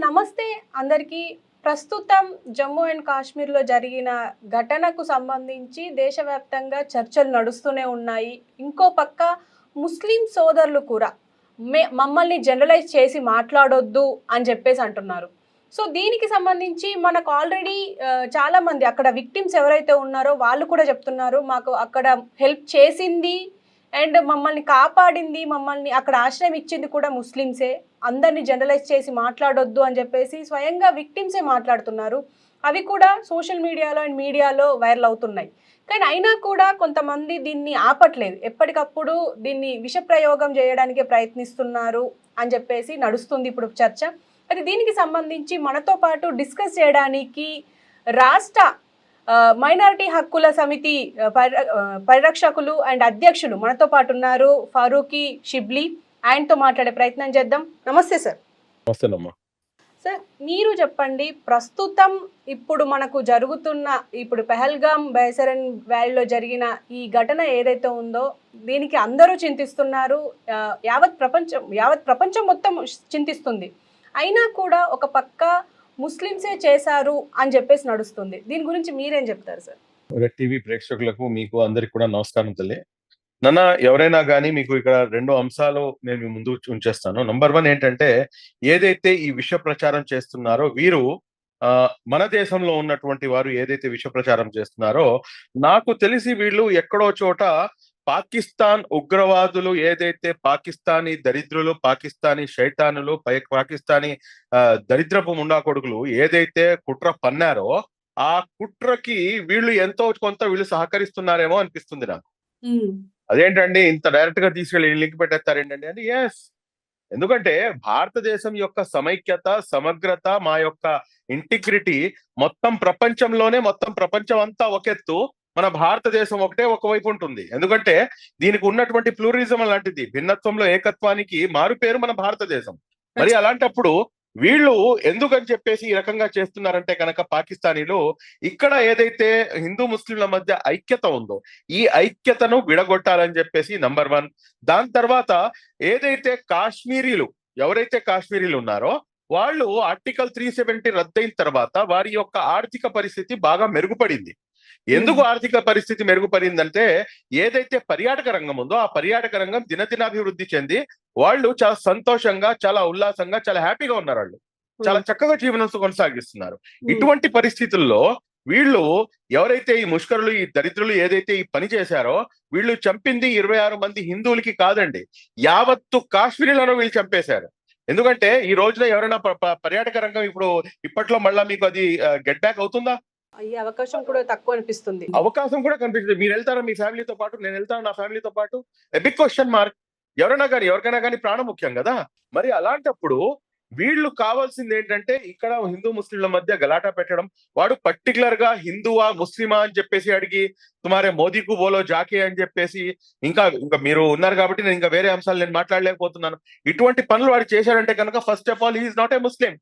నమస్తే అందరికీ. ప్రస్తుతం జమ్మూ అండ్ కాశ్మీర్‌లో జరిగిన ఘటనకు సంబంధించి దేశవ్యాప్తంగా చర్చలు నడుస్తూనే ఉన్నాయి. ఇంకో పక్క ముస్లిం సోదరులు కూడా మమ్మల్ని జనరలైజ్ చేసి మాట్లాడొద్దు అని చెప్పేసి అంటున్నారు. సో, దీనికి సంబంధించి మనకు ఆల్రెడీ చాలామంది అక్కడ విక్టిమ్స్ ఎవరైతే ఉన్నారో వాళ్ళు కూడా చెప్తున్నారు. మాకు అక్కడ హెల్ప్ చేసింది అండ్ మమ్మల్ని కాపాడింది, మమ్మల్ని అక్కడ ఆశ్రయం ఇచ్చింది కూడా ముస్లిమ్సే. అందరిని జనరలైజ్ చేసి మాట్లాడొద్దు అని చెప్పేసి స్వయంగా విక్టిమ్సే మాట్లాడుతున్నారు. అవి కూడా సోషల్ మీడియాలో అండ్ మీడియాలో వైరల్ అవుతున్నాయి. కానీ అయినా కూడా కొంతమంది దీన్ని ఆపట్లేదు. ఎప్పటికప్పుడు దీన్ని విషప్రయోగం చేయడానికే ప్రయత్నిస్తున్నారు అని చెప్పేసి నడుస్తుంది ఇప్పుడు చర్చ. అయితే దీనికి సంబంధించి మనతో పాటు డిస్కస్ చేయడానికి రాష్ట్ర మైనారిటీ హక్కుల సమితి పరిరక్షకులు అండ్ అధ్యక్షులు మనతో పాటు ఉన్నారు ఫారూఖీ షిబ్లీ. ఆయనతో మాట్లాడే ప్రయత్నం చేద్దాం. నమస్తే సార్. సార్, మీరు చెప్పండి, ప్రస్తుతం ఇప్పుడు మనకు జరుగుతున్న ఇప్పుడు పెహల్గాం బైసరన్ వ్యాలీలో జరిగిన ఈ ఘటన ఏదైతే ఉందో దీనికి అందరూ చింతిస్తున్నారు. యావత్ ప్రపంచం మొత్తం చింతిస్తుంది. అయినా కూడా ఒక పక్క ముస్లింసే చేశారు అని చెప్పేసి నడుస్తుంది. దీని గురించి మీరేం చెప్తారు సార్? టీవీ ప్రేక్షకులకు మీకు అందరికి కూడా నమస్కారం తల్లి. నాన్న, ఎవరైనా కానీ మీకు ఇక్కడ 2 అంశాలు నేను మీ ముందు ఉంచేస్తాను. నంబర్ 1 ఏంటంటే, ఏదైతే ఈ విష ప్రచారం చేస్తున్నారో వీరు మన దేశంలో ఉన్నటువంటి వారు ఏదైతే విష ప్రచారం చేస్తున్నారో, నాకు తెలిసి వీళ్ళు ఎక్కడో చోట పాకిస్తాన్ ఉగ్రవాదులు, ఏదైతే పాకిస్తానీ దరిద్రులు, పాకిస్తానీ శైతానులు, పాకిస్తానీ దరిద్రపు ముండా కొడుకులు ఏదైతే కుట్ర పన్నారో ఆ కుట్రకి వీళ్ళు ఎంతో కొంత వీళ్ళు సహకరిస్తున్నారేమో అనిపిస్తుంది నాకు. అదేంటండి ఇంత డైరెక్ట్ గా తీసుకెళ్ళి లింక్ పెట్టేస్తారేంటండి అంటే, ఎస్, ఎందుకంటే భారతదేశం యొక్క సమైక్యత, సమగ్రత, మా యొక్క ఇంటిగ్రిటీ మొత్తం ప్రపంచం అంతా ఒకెత్తు, మన భారతదేశం ఒకటే ఒకవైపు ఉంటుంది. ఎందుకంటే దీనికి ఉన్నటువంటి ప్లూరిజం లాంటిది, భిన్నత్వంలో ఏకత్వానికి మారు పేరు మన భారతదేశం. మరి అలాంటప్పుడు వీళ్ళు ఎందుకని చెప్పేసి ఈ రకంగా చేస్తున్నారంటే కనుక, పాకిస్తానీలు ఇక్కడ ఏదైతే హిందూ ముస్లింల మధ్య ఐక్యత ఉందో ఈ ఐక్యతను విడగొట్టాలని చెప్పేసి నంబర్ 1. దాని తర్వాత ఏదైతే ఎవరైతే కాశ్మీరీలు ఉన్నారో వాళ్ళు ఆర్టికల్ 370 రద్దయిన తర్వాత వారి యొక్క ఆర్థిక పరిస్థితి బాగా మెరుగుపడింది. ఎందుకు ఆర్థిక పరిస్థితి మెరుగుపడిందంటే, ఏదైతే పర్యాటక రంగం ఉందో ఆ పర్యాటక రంగం దినదినాభివృద్ధి చెంది వాళ్ళు చాలా సంతోషంగా, చాలా ఉల్లాసంగా, చాలా హ్యాపీగా ఉన్నారు. వాళ్ళు చాలా చక్కగా జీవనం కొనసాగిస్తున్నారు. ఇటువంటి పరిస్థితుల్లో వీళ్ళు ఎవరైతే ఈ ముష్కరులు, ఈ దరిద్రులు ఏదైతే ఈ పని చేశారో, వీళ్ళు చంపింది 26 మంది హిందువులకి కాదండి, యావత్తు కాశ్మీరీలను వీళ్ళు చంపేశారు. ఎందుకంటే ఈ రోజున ఎవరైనా పర్యాటక రంగం ఇప్పట్లో మళ్ళా మీకు అది గెట్ బ్యాక్ అవుతుందా? అయ్యే అవకాశం కూడా తక్కువ అనిపిస్తుంది. అవకాశం కూడా కనిపిస్తుంది. మీరు వెళ్తారా మీ ఫ్యామిలీతో పాటు? నేను వెళ్తాను నా ఫ్యామిలీతో పాటు? Big question mark. ఎవరికైనా కానీ ప్రాణం ముఖ్యం కదా. మరి అలాంటప్పుడు వీళ్ళు కావాల్సింది ఏంటంటే, ఇక్కడ హిందూ ముస్లింల మధ్య గలాటా పెట్టడం. వాడు పర్టికులర్ గా హిందువా ముస్లిమా అని చెప్పేసి అడిగి తుమారే మోదీకు బోలో జాకే అని చెప్పేసి, ఇంకా మీరు ఉన్నారు కాబట్టి నేను ఇంకా వేరే అంశాలు నేను మాట్లాడలేకపోతున్నాను. ఇటువంటి పనులు వాడు చేశాడంటే కనుక, first of all he is not a Muslim.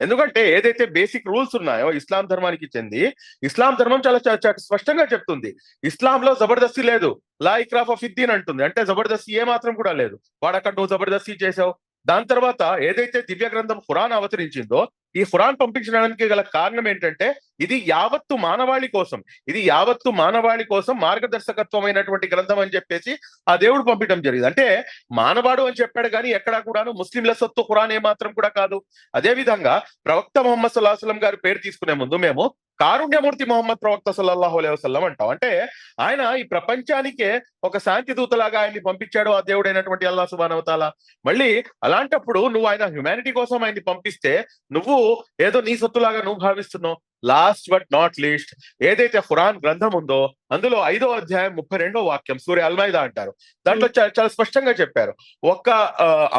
ఎందుకంటే ఏదైతే బేసిక్ రూల్స్ ఉన్నాయో ఇస్లాం ధర్మానికి చెంది, ఇస్లాం ధర్మం చాలా స్పష్టంగా చెప్తుంది, ఇస్లాంలో జబర్దస్తి లేదు, లా ఇక్రాఫ్ ఫిద్దీన్ అంటుంది. అంటే జబర్దస్తి ఏ మాత్రం కూడా లేదు. వాడక్కడ నువ్వు జబర్దస్తి చేసావు. దాని తర్వాత ఏదైతే దివ్య గ్రంథం ఖురాన్ అవతరించిందో, ఈ ఖురాన్ పంపించడానికి గల కారణం ఏంటంటే, ఇది యావత్తు మానవాళి కోసం మార్గదర్శకత్వమైనటువంటి గ్రంథం అని చెప్పేసి ఆ దేవుడు పంపించడం జరిగింది. అంటే మానవాడు అని చెప్పాడు కానీ ఎక్కడా కూడాను ముస్లింల సొత్తు ఖురాన్ ఏ మాత్రం కూడా కాదు. అదే విధంగా ప్రవక్త ముహమ్మద్ సల్లల్లాహు అలైహి వసల్లం గారి పేరు తీసుకునే ముందు మేము కారుణ్యమూర్తి మొహమ్మద్ ప్రవక్త సల్లల్లాహు అలైహి వసల్లం అంటాం. అంటే ఆయన ఈ ప్రపంచానికే ఒక శాంతి దూతలాగా ఆయన్ని పంపించాడు ఆ దేవుడైనటువంటి అల్లాహ్ సుబ్హానహు వ తఆలా. మళ్ళీ అలాంటప్పుడు నువ్వు ఆయన హ్యుమానిటీ కోసం ఆయన్ని పంపిస్తే నువ్వు ఏదో నీ సొత్తులాగా నువ్వు భావిస్తున్నావు. లాస్ట్ బట్ నాట్ లీస్ట్, ఏదైతే ఖురాన్ గ్రంథం ఉందో అందులో 5వ అధ్యాయం 32వ వాక్యం, సూర అల్-మాయిదా అంటారు, దాంట్లో చాలా స్పష్టంగా చెప్పారు, ఒక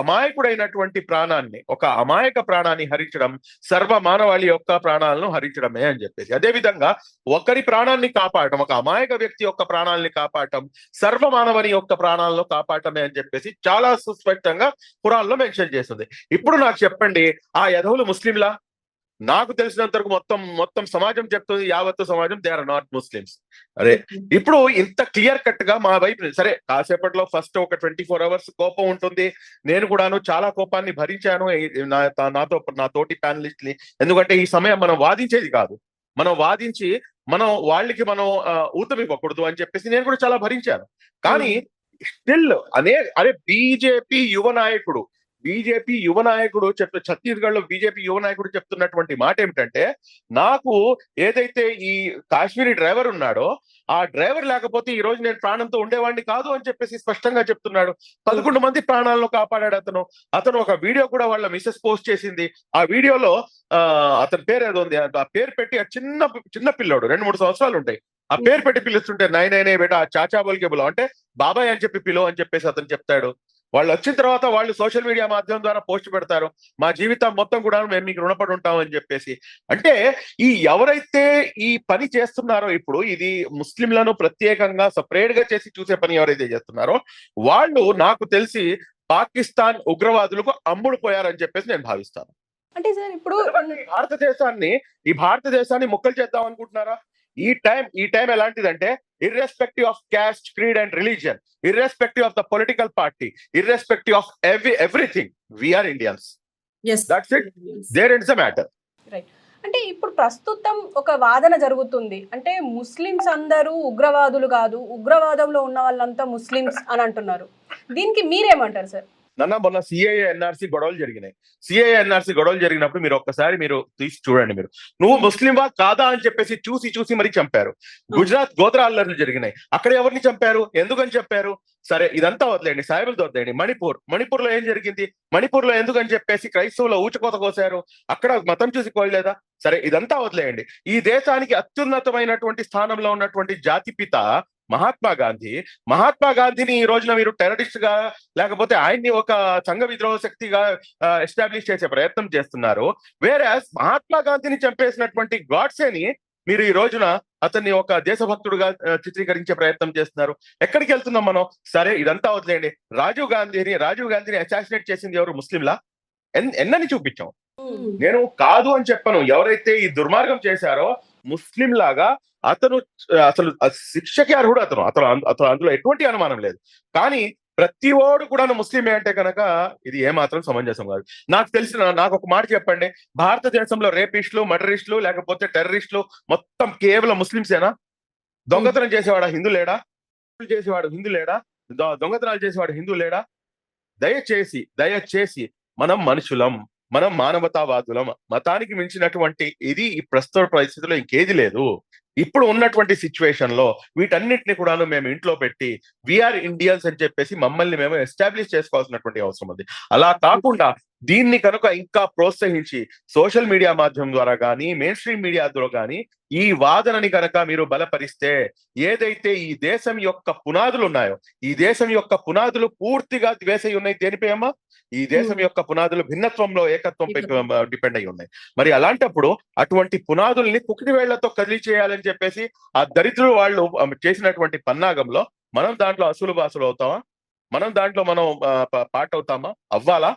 అమాయకుడైనటువంటి ప్రాణాన్ని, ఒక అమాయక ప్రాణాన్ని హరించడం సర్వ మానవాళి యొక్క ప్రాణాలను హరించడమే అని చెప్పేసి. అదే విధంగా ఒకరి ప్రాణాన్ని కాపాడటం, ఒక అమాయక వ్యక్తి యొక్క ప్రాణాలని కాపాడటం సర్వ మానవుని యొక్క ప్రాణాలను కాపాడటమే అని చెప్పేసి చాలా సుస్పష్టంగా ఖురాన్ లో మెన్షన్ చేస్తుంది. ఇప్పుడు నాకు చెప్పండి, ఆ యధవులు ముస్లింలా? నాకు తెలిసినంత వరకు మొత్తం మొత్తం సమాజం చెప్తుంది, యావత్తు సమాజం దే ఆర్ నాట్ ముస్లిమ్స్. అరే ఇప్పుడు ఇంత క్లియర్ కట్ గా మా వైపు సరే కాసేపట్లో ఫస్ట్ ఒక 24 hours కోపం ఉంటుంది. నేను కూడాను చాలా కోపాన్ని భరించాను నా తోటి ప్యానలిస్ట్ ని. ఎందుకంటే ఈ సమయం మనం వాదించేది కాదు, మనం వాదించి వాళ్ళకి ఊతమివ్వకూడదు అని చెప్పేసి నేను కూడా చాలా భరించాను. కానీ స్టిల్ అరే బీజేపీ యువ నాయకుడు ఛత్తీస్గఢ్ లో బీజేపీ యువ నాయకుడు చెప్తున్నటువంటి మాట ఏమిటంటే, నాకు ఏదైతే ఈ కాశ్మీరీ డ్రైవర్ ఉన్నాడో ఆ డ్రైవర్ లేకపోతే ఈ రోజు నేను ప్రాణంతో ఉండేవాడిని కాదు అని చెప్పేసి స్పష్టంగా చెప్తున్నాడు. 11 మంది ప్రాణాలను కాపాడాడు అతను ఒక వీడియో కూడా వాళ్ళ మిసెస్ పోస్ట్ చేసింది. ఆ వీడియోలో అతని పేరు ఏదో ఉంది, ఆ పేరు పెట్టి ఆ చిన్న పిల్లోడు 2-3 సంవత్సరాలు ఉంటాయి, ఆ పేరు పెట్టి పిలుస్తుంటే నైనే బేటా చాచా బోల్కే బులో అంటే బాబాయ్ అని చెప్పి పిలో అని చెప్పేసి అతను చెప్తాడు. వాళ్ళు వచ్చిన తర్వాత వాళ్ళు సోషల్ మీడియా మాధ్యమం ద్వారా పోస్ట్ పెడతారు, మా జీవితం మొత్తం కూడా మేము మీకు రుణపడి ఉంటామని చెప్పేసి. అంటే ఎవరైతే ఈ పని చేస్తున్నారో, ఇప్పుడు ఇది ముస్లింలను ప్రత్యేకంగా సపరేట్ గా చేసి చూసే పని ఎవరైతే చేస్తున్నారో వాళ్ళు నాకు తెలిసి పాకిస్తాన్ ఉగ్రవాదులకు అమ్ముడు పోయారని చెప్పేసి నేను భావిస్తాను. అంటే సార్ ఇప్పుడు ఈ భారతదేశాన్ని ముక్కలు చేద్దాం అనుకుంటున్నారా? ఈ టైం ఎలాంటిదంటే, irrespective of caste, creed and religion, irrespective of the political party, irrespective of everything, we are Indians. yes That's it. There ends the matter. Right. అంటే ఇప్పుడు ప్రస్తుతం ఒక వాదన జరుగుతుంది, అంటే ముస్లిమ్స్ అందరూ ఉగ్రవాదులు కాదు, ఉగ్రవాదంలో ఉన్న వాళ్ళంతా ముస్లిమ్స్ అని అంటున్నారు. దీనికి మీరేమంటారు సార్? మొన్న సిఏఏ ఎన్ఆర్సీ గొడవలు జరిగినప్పుడు మీరు ఒక్కసారి తీసి చూడండి. నువ్వు ముస్లింవా కాదా అని చెప్పేసి చూసి మరీ చంపారు. గుజరాత్ గోత్ర అల్లర్లు జరిగినాయి, అక్కడ ఎవరిని చంపారు, ఎందుకని చెప్పారు? సరే ఇదంతా వదిలేండి, సాయిబులతో వదిలేండి. మణిపూర్ లో ఏం జరిగింది? మణిపూర్ లో ఎందుకని చెప్పేసి క్రైస్తవుల ఊచకోత కోసారు, అక్కడ మతం చూసి కోయలేదా? సరే ఇదంతా వదిలేయండి. ఈ దేశానికి అత్యున్నతమైనటువంటి స్థానంలో ఉన్నటువంటి జాతిపిత మహాత్మా గాంధీని ఈ రోజున మీరు టెర్రరిస్ట్ గా లేకపోతే ఆయన్ని ఒక సంఘ విద్రోహ శక్తిగా ఎస్టాబ్లిష్ చేసే ప్రయత్నం చేస్తున్నారు. వేరే మహాత్మా గాంధీని చంపేసినటువంటి గాడ్సేని మీరు ఈ రోజున అతన్ని ఒక దేశభక్తుడుగా చిత్రీకరించే ప్రయత్నం చేస్తున్నారు. ఎక్కడికి వెళ్తున్నాం మనం? సరే ఇదంతా వదిలేండి. రాజీవ్ గాంధీని అసాసినేట్ చేసింది ఎవరు? ముస్లింలా? ఎన్నని చూపించాం. నేను కాదు అని చెప్పను. ఎవరైతే ఈ దుర్మార్గం చేశారో ముస్లిం లాగా అతను అసలు శిక్షకి అర్హుడు. అతను అందులో ఎటువంటి అనుమానం లేదు. కానీ ప్రతి ఓడు కూడా ముస్లిమే అంటే కనుక ఇది ఏమాత్రం సమంజసం కాదు. నాకు ఒక మాట చెప్పండి, భారతదేశంలో రేపిస్టులు, మర్డరిస్టులు లేకపోతే టెర్రరిస్టులు మొత్తం కేవలం ముస్లింసేనా? దొంగతనం చేసేవాడు హిందూ లేడా? దొంగతనాలు చేసేవాడు హిందూ లేడా? దయచేసి మనం మనుషులం, మనం మానవతావాదులం. మతానికి మించినటువంటి ఇది ఈ ప్రస్తుత పరిస్థితిలో ఇంకేది లేదు. ఇప్పుడు ఉన్నటువంటి సిచ్యువేషన్ లో వీటన్నిటిని కూడా మేము ఇంట్లో పెట్టి వీఆర్ ఇండియన్స్ అని చెప్పేసి మమ్మల్ని మేము ఎస్టాబ్లిష్ చేసుకోవాల్సినటువంటి అవసరం ఉంది. అలా కాకుండా దీన్ని కనుక ఇంకా ప్రోత్సహించి సోషల్ మీడియా మాధ్యమం ద్వారా కానీ మెయిన్ స్ట్రీమ్ మీడియా ద్వారా కానీ ఈ వాదనని కనుక మీరు బలపరిస్తే, ఏదైతే ఈ దేశం యొక్క పునాదులు ఉన్నాయో, ఈ దేశం యొక్క పునాదులు పూర్తిగా ద్వేషై ఉన్నాయి. దేనిపై అమ్మా? ఈ దేశం యొక్క పునాదులు భిన్నత్వంలో ఏకత్వంపై డిపెండ్ అయి ఉన్నాయి. మరి అలాంటప్పుడు అటువంటి పునాదుల్ని కుకిటి వేళ్లతో కదిలి చేయాలని చెప్పేసి ఆ దరిద్రులు వాళ్ళు చేసినటువంటి పన్నాగంలో మనం దాంట్లో అసలు బాసులు అవుతామా? మనం దాంట్లో పార్ట్ అవుతామా? అవ్వాలా?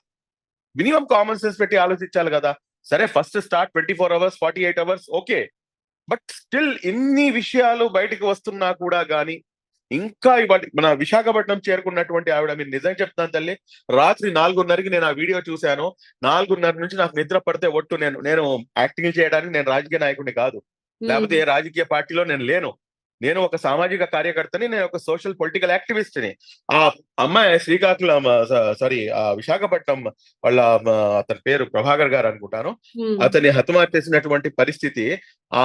మినిమం కామన్ సెన్స్ పెట్టి ఆలోచించాలి కదా. సరే first start 24 hours 48 hours okay, but still ఇన్ని విషయాలు బయటకు వస్తున్నా కూడా గానీ ఇంకా ఇవాటి మన విశాఖపట్నం చేరుకున్నటువంటి ఆవిడ, మీరు నిజం చెప్తాను తల్లి, రాత్రి 4:30కి నేను ఆ వీడియో చూశాను. 4:30 నుంచి నాకు నిద్ర పడితే ఒట్టు. నేను యాక్టింగ్ చేయడానికి నేను రాజకీయ నాయకుడిని కాదు, లేకపోతే ఏ రాజకీయ పార్టీలో నేను లేను. నేను ఒక సామాజిక కార్యకర్తని, నేను ఒక సోషల్ పొలిటికల్ యాక్టివిస్ట్ ని. ఆ అమ్మాయి శ్రీకాకుళం ఆ విశాఖపట్నం వాళ్ళ అతని పేరు ప్రభాకర్ గారు అనుకుంటాను, అతన్ని హతమార్చేసినటువంటి పరిస్థితి. ఆ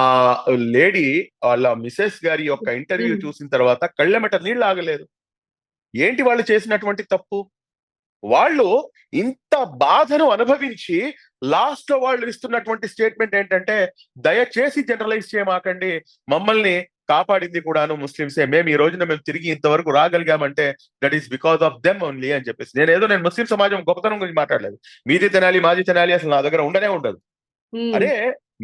లేడీ వాళ్ళ మిసెస్ గారి యొక్క ఇంటర్వ్యూ చూసిన తర్వాత కళ్ళెమట నీళ్ళు ఆగలేదు. ఏంటి వాళ్ళు చేసినటువంటి తప్పు? వాళ్ళు ఇంత బాధను అనుభవించి లాస్ట్ లో వాళ్ళు ఇస్తున్నటువంటి స్టేట్మెంట్ ఏంటంటే, దయచేసి జనరలైజ్ చేయమాకండి, మమ్మల్ని కాపాడింది కూడాను ముస్లింసే, మేము ఈ రోజున తిరిగి ఇంతవరకు రాగలిగామంటే that is because of them only అని చెప్పేసి. నేను ముస్లిం సమాజం గొప్పతనం గురించి మాట్లాడలేదు. మీది తినాలి మాది తినాలి అసలు నా దగ్గర ఉండదు. అరే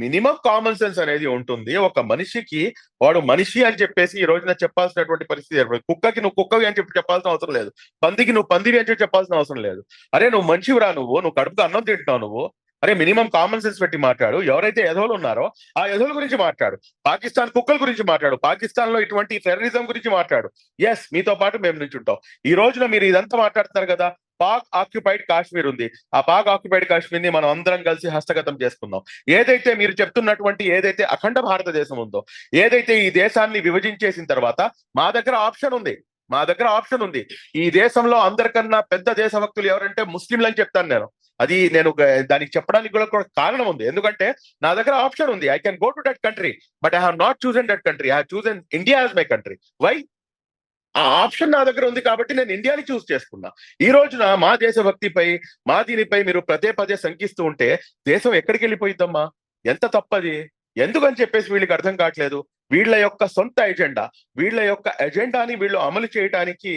మినిమం కామన్ సెన్స్ అనేది ఉంటుంది. ఒక మనిషికి వాడు మనిషి అని చెప్పేసి ఈ రోజున చెప్పాల్సినటువంటి పరిస్థితి ఏర్పడింది. కుక్కకి నువ్వు కుక్కవి అని చెప్పి చెప్పాల్సిన అవసరం లేదు, పందికి నువ్వు పందివి అని చెప్పి చెప్పాల్సిన అవసరం లేదు. అరే నువ్వు మనిషివిరా, నువ్వు కడుపుతో అన్నం తింటున్నావు, అరే మినిమం కామన్ సెన్స్ పెట్టి మాట్లాడు. ఎవరైతే ఎదవలు ఉన్నారో ఆ ఎదవల గురించి మాట్లాడు. పాకిస్తాన్ కుక్కల గురించి మాట్లాడు. పాకిస్తాన్ లో ఇటువంటి టెర్రరిజం గురించి మాట్లాడు. ఎస్, మీతో పాటు మేము నుంచుంటాం. ఈ రోజున మీరు ఇదంతా మాట్లాడుతున్నారు కదా. పాక్ ఆక్యుపైడ్ కాశ్మీర్ ఉంది. ఆ పాక్ ఆక్యుపైడ్ కాశ్మీర్ ని మనం అందరం కలిసి హస్తగతం చేసుకుందాం. ఏదైతే మీరు చెప్తున్నటువంటి ఏదైతే అఖండ భారతదేశం ఉందో, ఏదైతే ఈ దేశాన్ని విభజించేసిన తర్వాత మా దగ్గర ఆప్షన్ ఉంది. మా దగ్గర ఆప్షన్ ఉంది. ఈ దేశంలో అందరికన్నా పెద్ద దేశభక్తులు ఎవరంటే ముస్లింలు అని చెప్తాను నేను. అది నేను దానికి చెప్పడానికి కూడా కారణం ఉంది. ఎందుకంటే నా దగ్గర ఆప్షన్ ఉంది. I can go to that country, but I have not chosen that country. I have chosen India as my country. Why? ఆ ఆప్షన్ నా దగ్గర ఉంది కాబట్టి నేను ఇండియాని చూస్ చేసుకున్నా. ఈ రోజున మా దేశభక్తిపై, మా దీనిపై మీరు పదే శంకిస్తూ ఉంటే దేశం ఎక్కడికి వెళ్ళిపోయిద్దమ్మా? ఎంత తప్పది? ఎందుకని చెప్పేసి వీళ్ళకి అర్థం కావట్లేదు. వీళ్ళ యొక్క సొంత ఎజెండా, వీళ్ళ యొక్క ఎజెండాని వీళ్ళు అమలు చేయడానికి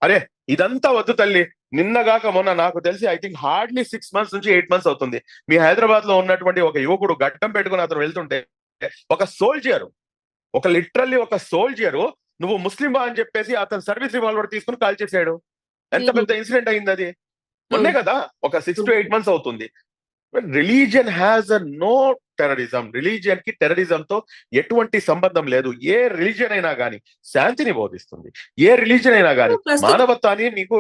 అరే ఇదంతా వద్దు తల్లి. నిన్నగాక మొన్న నాకు తెలిసి ఐ థింక్ హార్డ్లీ 6 months నుంచి 8 months అవుతుంది. మీ హైదరాబాద్ లో ఉన్నటువంటి ఒక యువకుడు గడ్డం పెట్టుకుని అతను వెళ్తుంటే ఒక సోల్జర్, లిటరల్లీ ఒక సోల్జరు నువ్వు ముస్లింబా అని చెప్పేసి అతను సర్వీస్ రివాల్వర్ తీసుకుని కాల్ చేశాడు. ఎంత పెద్ద ఇన్సిడెంట్ అయింది అది. మొన్నే కదా, ఒక 6 to 8 months అవుతుంది. Religion has a no terrorism. Religion కి టెర్రరిజం తో ఎటువంటి సంబంధం లేదు. ఏ రిలీజియన్ అయినా గానీ శాంతిని బోధిస్తుంది. ఏ రిలీజియన్ అయినా గానీ మానవత్వాన్ని మీకు